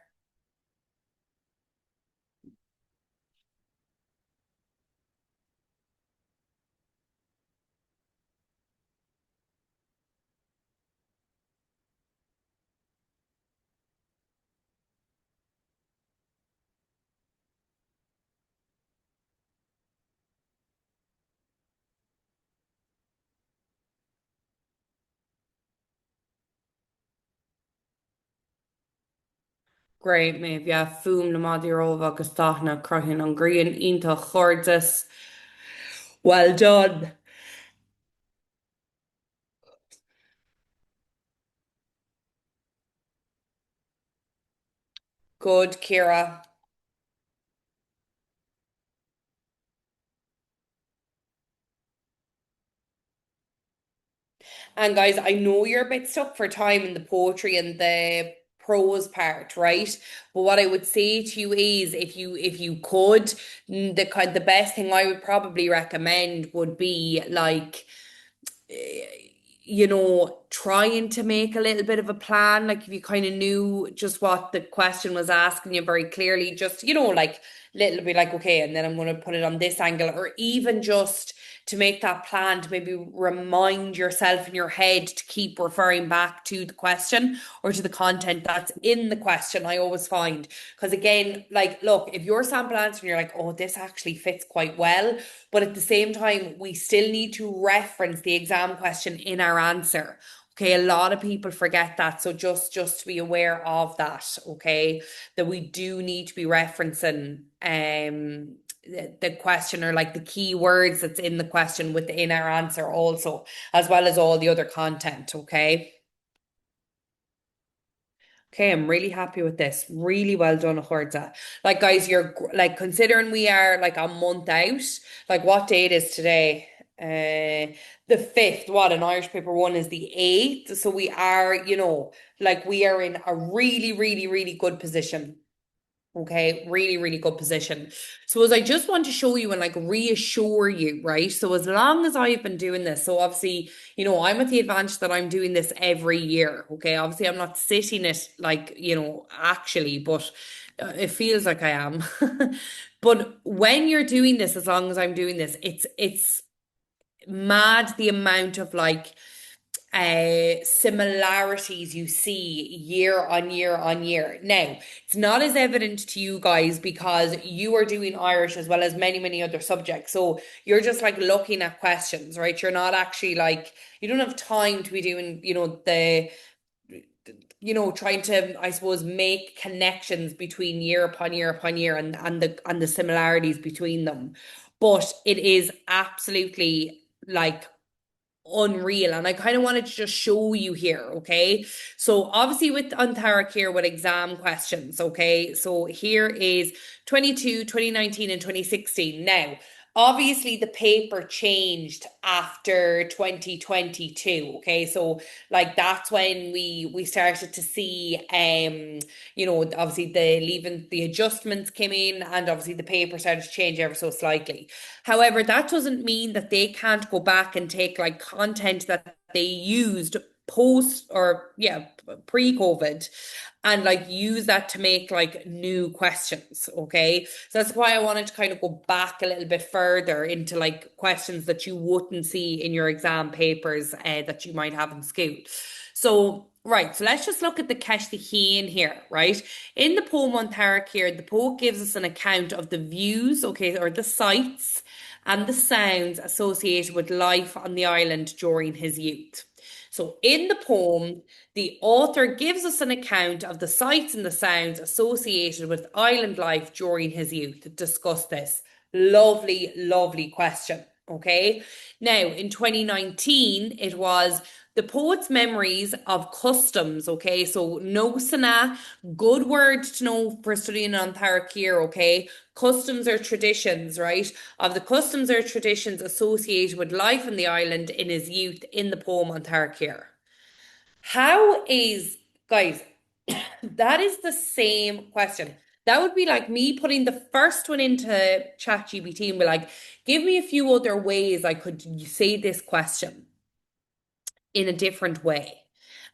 Great, Maeve. Yeah, fum na madiarova agus táthna cruthin an grian ínta chordas. Well done. Good, Kira. And guys, I know you're a bit stuck for time in the poetry and the prose part, right? But what I would say to you is if you could, the best thing I would probably recommend would be like trying to make a little bit of a plan. Like if you kind of knew just what the question was asking you very clearly, just, like little bit like, okay, and then I'm going to put it on this angle, or even just to make that plan to maybe remind yourself in your head to keep referring back to the question or to the content that's in the question. I always find, because again, like, look, if your sample answer and you're like, oh, this actually fits quite well, but at the same time, we still need to reference the exam question in our answer. Okay, a lot of people forget that. So just to be aware of that, okay, that we do need to be referencing the question, or like the key words that's in the question within our answer also, as well as all the other content, okay? Okay, I'm really happy with this. Really well done, Horza. Like, guys, like considering we are like a month out. Like, what date is today? The 5th. What, an Irish paper one is the 8th. So we are, like we are in a really, really, really good position. Okay, really, really good position. So as I just want to show you and like reassure you, right? So as long as I've been doing this, so obviously, I'm at the advantage that I'm doing this every year. Okay, obviously I'm not sitting it like, actually, but it feels like I am. But when you're doing this, as long as I'm doing this, it's mad the amount of like similarities you see year on year on year. Now, it's not as evident to you guys because you are doing Irish as well as many, many other subjects. So you're just like looking at questions, right? You're not actually like, you don't have time to be doing, trying to, I suppose, make connections between year upon year upon year and the similarities between them. But it is absolutely like unreal, and I kind of wanted to just show you here. Okay, so obviously with Antharic here with exam questions. Okay, so here is 22, 2019, and 2016. Now obviously the paper changed after 2022. Okay, so like that's when we started to see obviously the leaving the adjustments came in, and obviously the paper started to change ever so slightly. However, that doesn't mean that they can't go back and take like content that they used post or yeah, pre-COVID, and like use that to make like new questions. Okay. So that's why I wanted to kind of go back a little bit further into like questions that you wouldn't see in your exam papers that you might have in school. So Right, so let's just look at the Cashtahin here, right? In the poem on Tarek here, the poet gives us an account of the views, okay, or the sights and the sounds associated with life on the island during his youth. So in the poem, the author gives us an account of the sights and the sounds associated with island life during his youth. Discuss this. Lovely, lovely question. Okay. Now, in 2019, it was the poet's memories of customs. Okay. So, no sana, good word to know for studying on Tarakir. Okay. Customs or traditions, right? Of the customs or traditions associated with life on the island in his youth in the poem on Tarakir. How is, guys, that is the same question. That would be like me putting the first one into ChatGPT and be like, give me a few other ways I could say this question in a different way.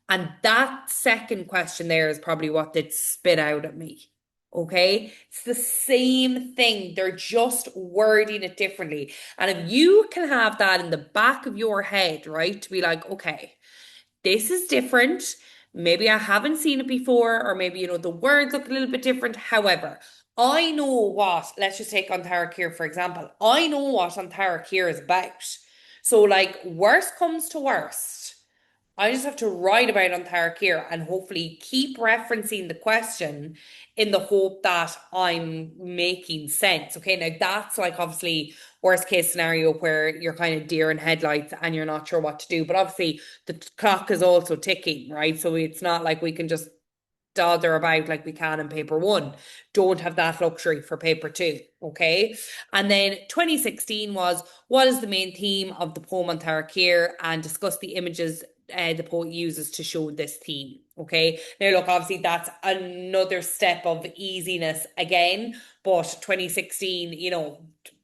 And that second question there is probably what did spit out at me. Okay. It's the same thing. They're just wording it differently. And if you can have that in the back of your head, right, to be like, okay, this is different. Maybe I haven't seen it before, or maybe, the words look a little bit different. However, I know what, let's just take Antarakir for example. I know what Antarakir is about. So, like, worst comes to worst. I just have to write about it on Tarakir and hopefully keep referencing the question in the hope that I'm making sense. Okay, now that's like obviously worst case scenario where you're kind of deer in headlights and you're not sure what to do. But obviously the clock is also ticking, right? So it's not like we can just dodder about like we can in paper one. Don't have that luxury for paper two. Okay. And then 2016 was what is the main theme of the poem on Tarakir and discuss the images the poet uses to show this theme. Okay. Now, look, obviously, that's another step of easiness again, but 2016,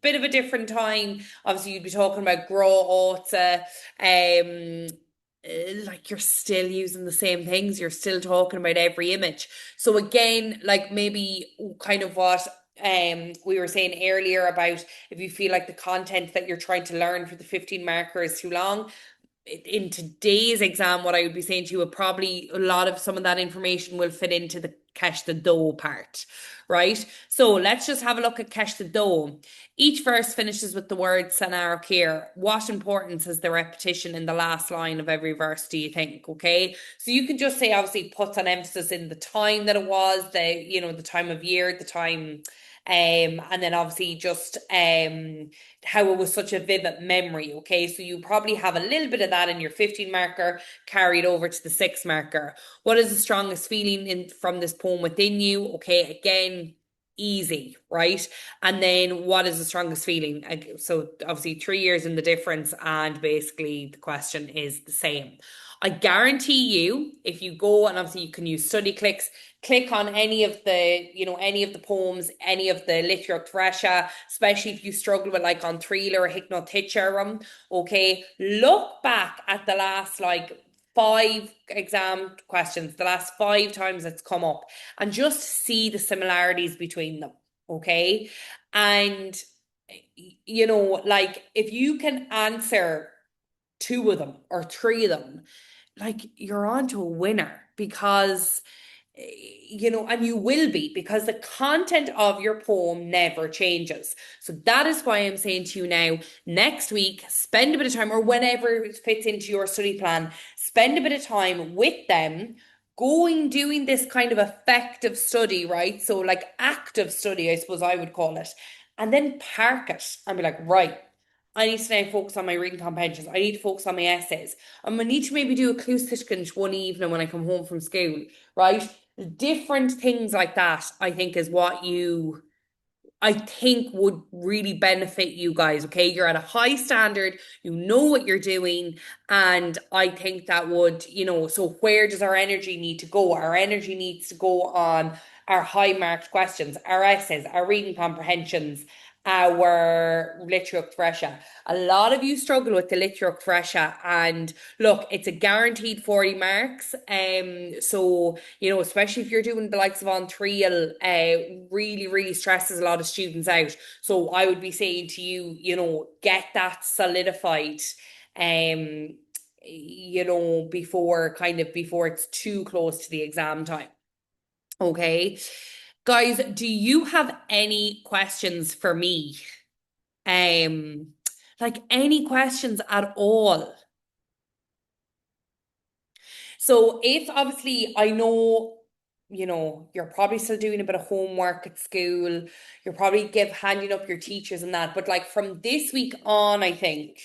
bit of a different time. Obviously, you'd be talking about Gro Orta, like you're still using the same things, you're still talking about every image. So again, like maybe kind of what we were saying earlier about if you feel like the content that you're trying to learn for the 15 marker is too long, in today's exam, what I would be saying to you would probably a lot of some of that information will fit into the Kesh the Do part, right? So let's just have a look at Kesh the Do. Each verse finishes with the word Sanar Kir. What importance has the repetition in the last line of every verse, do you think? Okay. So you can just say obviously puts an emphasis in the time that it was, the time of year, the time and then obviously just how it was such a vivid memory. Okay, so you probably have a little bit of that in your 15 marker carried over to the 6 marker. What is the strongest feeling from this poem within you? Okay, again, easy, right? And then what is the strongest feeling? So obviously 3 years in the difference, and basically the question is the same. I guarantee you, if you go and obviously you can use study clicks, click on any of the poems, any of the Literature Thresha, especially if you struggle with like on Thriller or Hypnotitcherum, okay, look back at the last like 5 exam questions, the last 5 times it's come up, and just see the similarities between them, okay? And, like if you can answer 2 of them or 3 of them, like you're on to a winner because and you will be because the content of your poem never changes. So that is why I'm saying to you now, next week, spend a bit of time or whenever it fits into your study plan, spend a bit of time with them, doing this kind of effective study, right? So like active study, I suppose I would call it, and then park it and be like, right, I need to now focus on my reading comprehensions. I need to focus on my essays. I'm gonna need to maybe do a Klustischkins one evening when I come home from school, right? Different things like that, I think, is what I think would really benefit you guys. Okay. You're at a high standard, you know what you're doing. And I think that would, so where does our energy need to go? Our energy needs to go on our high marked questions, our essays, our reading comprehensions, our literature fresher. A lot of you struggle with the literature fresher, and look, it's a guaranteed 40 marks. So especially if you're doing the likes of on trial, really, really stresses a lot of students out. So I would be saying to you, get that solidified. Um, before it's too close to the exam time. Okay. Guys, do you have any questions for me? Um, like any questions at all? So if obviously I know, you're probably still doing a bit of homework at school, you're probably give handing up your teachers and that, but like from this week on, I think,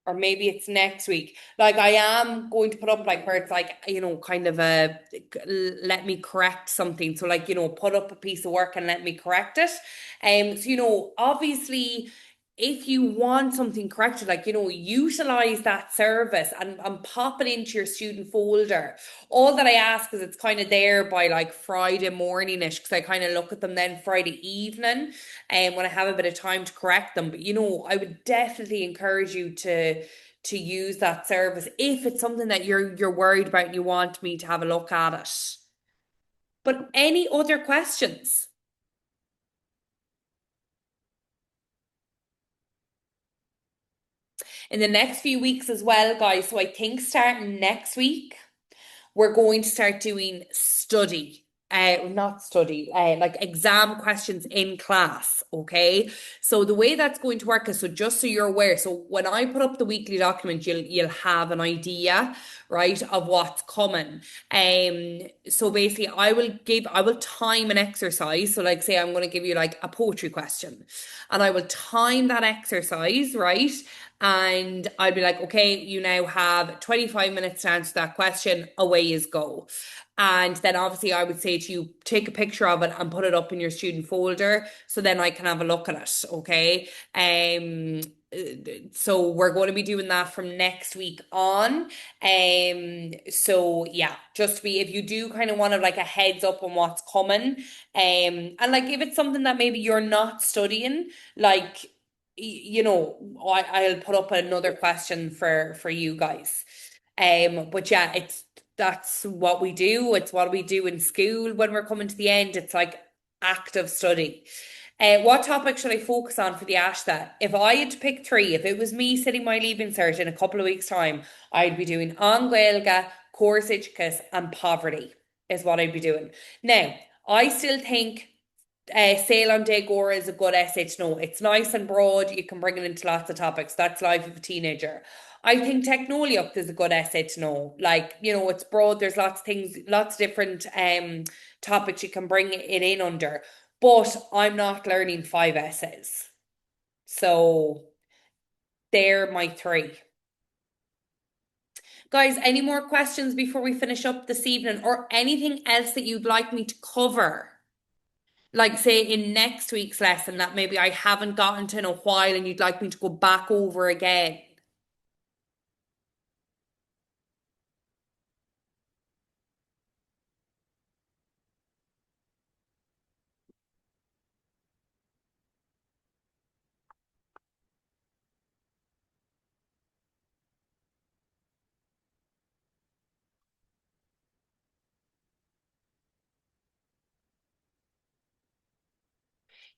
or maybe it's next week. Like I am going to put up like where it's like, kind of a let me correct something. So like, put up a piece of work and let me correct it. So obviously if you want something corrected, like, utilize that service and pop it into your student folder. All that I ask is it's kind of there by like Friday morning-ish, because I kind of look at them then Friday evening and when I have a bit of time to correct them. But I would definitely encourage you to use that service if it's something that you're worried about and you want me to have a look at it. But any other questions? In the next few weeks as well, guys. So I think starting next week, we're going to start doing study. Not study, like exam questions in class. Okay. So the way that's going to work is, so just so you're aware, so when I put up the weekly document, you'll have an idea, right, of what's coming. So basically I will time an exercise. So like say I'm going to give you like a poetry question and I will time that exercise, right? And I'll be like, okay, you now have 25 minutes to answer that question. Away you go. And then obviously I would say to you, take a picture of it and put it up in your student folder so then I can have a look at it. Okay. So we're going to be doing that from next week on. So yeah, just be, if you do kind of want to like a heads up on what's coming, and like if it's something that maybe you're not studying, like I'll put up another question for you guys. But yeah, that's what we do. It's what we do in school when we're coming to the end. It's like active study. What topic should I focus on for the ASHTA? If I had to pick three, if it was me sitting my leaving cert in a couple of weeks' time, I'd be doing An Gaeilge, Córas Oidhechas, and poverty is what I'd be doing. Now, I still think Sail on Day Gora is a good essay to know. It's nice and broad. You can bring it into lots of topics. That's life of a teenager. I think Technoliacht is a good essay to know. Like, it's broad. There's lots of things, lots of different topics you can bring it in under. But I'm not learning five essays. So they're my three. Guys, any more questions before we finish up this evening, or anything else that you'd like me to cover? Like say in next week's lesson that maybe I haven't gotten to in a while and you'd like me to go back over again.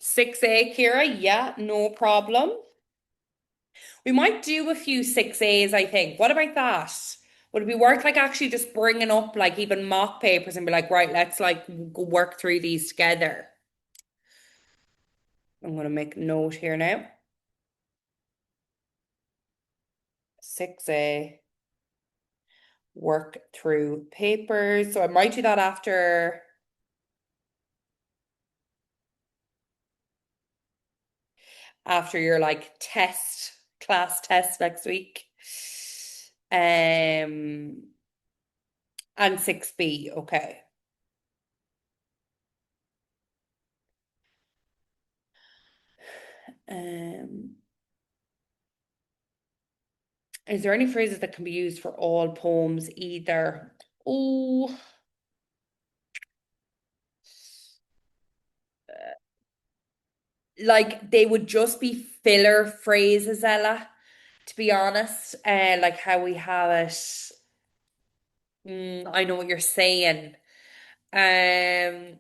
6A, Kira, yeah, no problem. We might do a few 6As, I think. What about that? Would it be worth like actually just bringing up like even mock papers and be like, right, let's like work through these together? I'm going to make a note here now. 6A, work through papers. So I might do that after your like class test next week. Um, and 6B, okay. Um, is there any phrases that can be used for all poems either? Oh, like they would just be filler phrases, Ella, to be honest. Like how we have it. I know what you're saying. Um,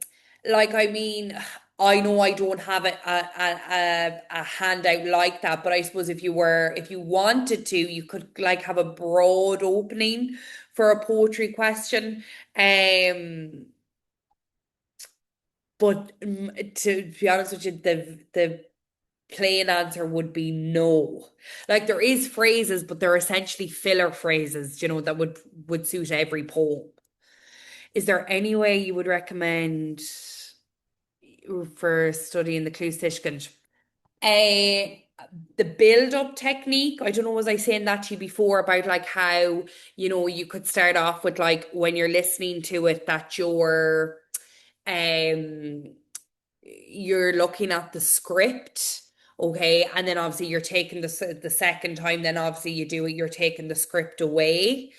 like I mean, I know I don't have a handout like that, but I suppose if you wanted to, you could like have a broad opening for a poetry question. Um, but to be honest with you, the plain answer would be no. Like there is phrases, but they're essentially filler phrases, that would suit every poem. Is there any way you would recommend for studying the Clús? Uh, the build-up technique, I don't know, was I saying that to you before about like how, you could start off with like when you're listening to it that um you're looking at the script, okay, and then obviously you're taking the second time, then obviously you do it, you're taking the script away.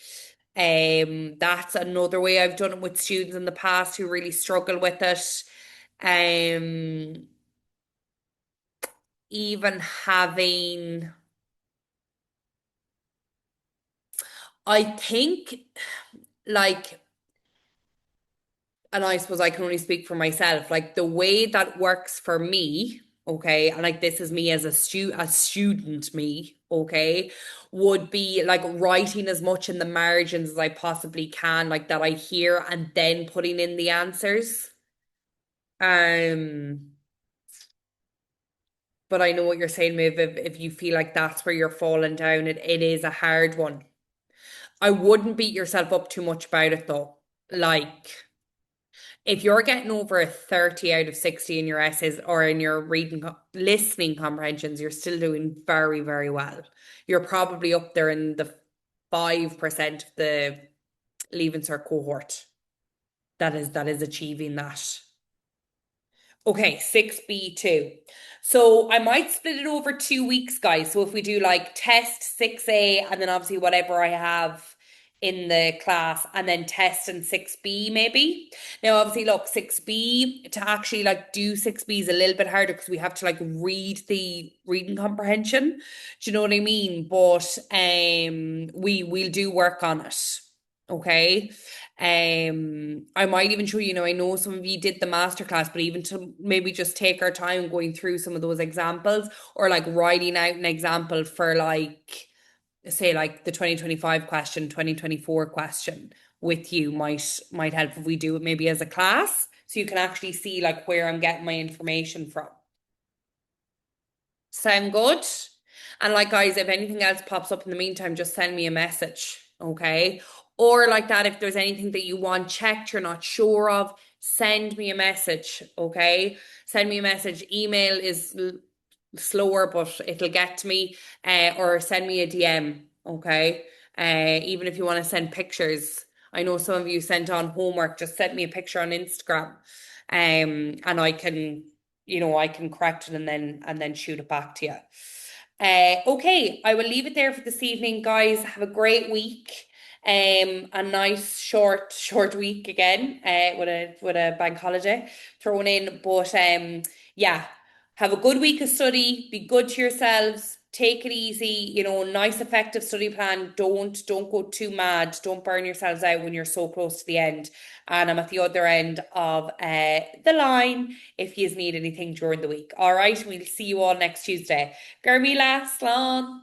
That's another way I've done it with students in the past who really struggle with it. Um, even having, I think, like, and I suppose I can only speak for myself, like the way that works for me, okay, and like this is me as a student me, okay, would be like writing as much in the margins as I possibly can, like that I hear, and then putting in the answers. Um, but I know what you're saying, Maeve, if you feel like that's where you're falling down, it is a hard one. I wouldn't beat yourself up too much about it though. Like, if you're getting over a 30 out of 60 in your essays or in your listening comprehensions, you're still doing very, very well. You're probably up there in the 5% of the Leaving Cert cohort that is achieving that. Okay, 6B2. So I might split it over 2 weeks, guys. So if we do like test 6A and then obviously whatever I have in the class and then test and 6B maybe. Now obviously look, 6B to actually like do 6B is a little bit harder because we have to like read the reading comprehension. Do you know what I mean? But we'll do work on it. Okay. I might even show you, I know some of you did the masterclass, but even to maybe just take our time going through some of those examples or like writing out an example for like, say like the 2025 question, 2024 question with you might help if we do it maybe as a class. So you can actually see like where I'm getting my information from. Sound good? And like, guys, if anything else pops up in the meantime, just send me a message, okay? Or like that, if there's anything that you want checked, you're not sure of, send me a message, okay? Send me a message. Email is slower, but it'll get to me, or send me a DM, okay? Even if you want to send pictures. I know some of you sent on homework, just send me a picture on Instagram. And I can correct it and then shoot it back to you. Okay, I will leave it there for this evening, guys. Have a great week. A nice short week again, with a bank holiday thrown in. But yeah, have a good week of study. Be good to yourselves. Take it easy. Nice effective study plan. Don't go too mad. Don't burn yourselves out when you're so close to the end. And I'm at the other end of the line if you need anything during the week. All right, we'll see you all next Tuesday. Garmila, slán.